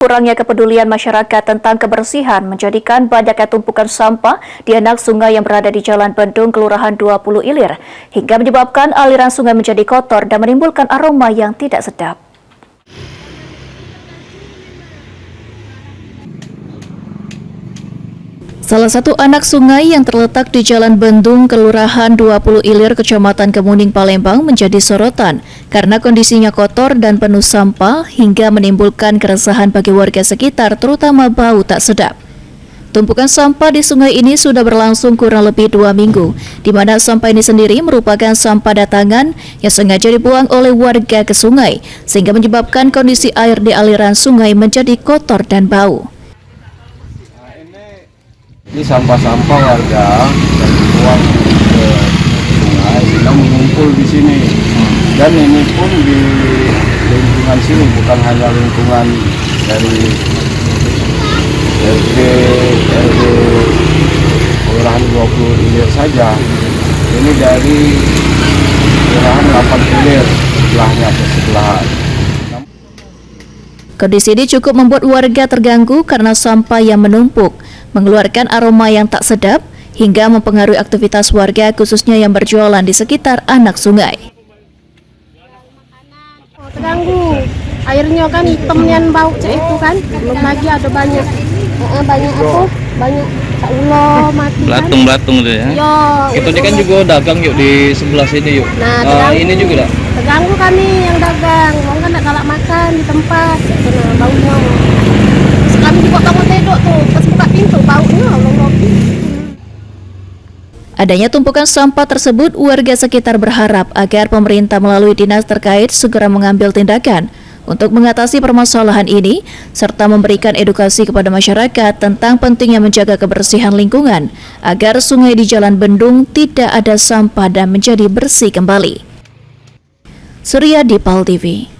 Kurangnya kepedulian masyarakat tentang kebersihan menjadikan banyaknya tumpukan sampah di anak sungai yang berada di Jalan Bendung, Kelurahan 20 Ilir, hingga menyebabkan aliran sungai menjadi kotor dan menimbulkan aroma yang tidak sedap. Salah satu anak sungai yang terletak di Jalan Bendung, Kelurahan 20 Ilir, Kecamatan Kemuning, Palembang menjadi sorotan karena kondisinya kotor dan penuh sampah hingga menimbulkan keresahan bagi warga sekitar, terutama bau tak sedap. Tumpukan sampah di sungai ini sudah berlangsung kurang lebih 2 minggu, di mana sampah ini sendiri merupakan sampah datangan yang sengaja dibuang oleh warga ke sungai, sehingga menyebabkan kondisi air di aliran sungai menjadi kotor dan bau. Ini sampah-sampah warga yang dibuang ke sungai sedang mengumpul di sini. Dan ini pun di lingkungan sini, bukan hanya lingkungan dari RT Kelurahan 20 Ilir saja. Ini dari Kelurahan 8 Ilir, sebelahnya ke sebelahan. Kondisi ini cukup membuat warga terganggu karena sampah yang menumpuk mengeluarkan aroma yang tak sedap hingga mempengaruhi aktivitas warga, khususnya yang berjualan di sekitar anak sungai. Terganggu, airnya kan hitamnya bau itu kan, belum lagi ada banyak ulo mati kan. Belatung tuh ya. Yo, Kita ini kan juga dagang yuk di sebelah sini yuk. Nah, Ini juga dah. terganggu kami yang dagang, orang kan tak galak makan di tempat, nah baunya. Kami juga bangun tidur tuh, pas buka pintu baunya Allah. Adanya tumpukan sampah tersebut, warga sekitar berharap agar pemerintah melalui dinas terkait segera mengambil tindakan untuk mengatasi permasalahan ini, serta memberikan edukasi kepada masyarakat tentang pentingnya menjaga kebersihan lingkungan, agar sungai di Jalan Bendung tidak ada sampah dan menjadi bersih kembali. Surya di PAL TV.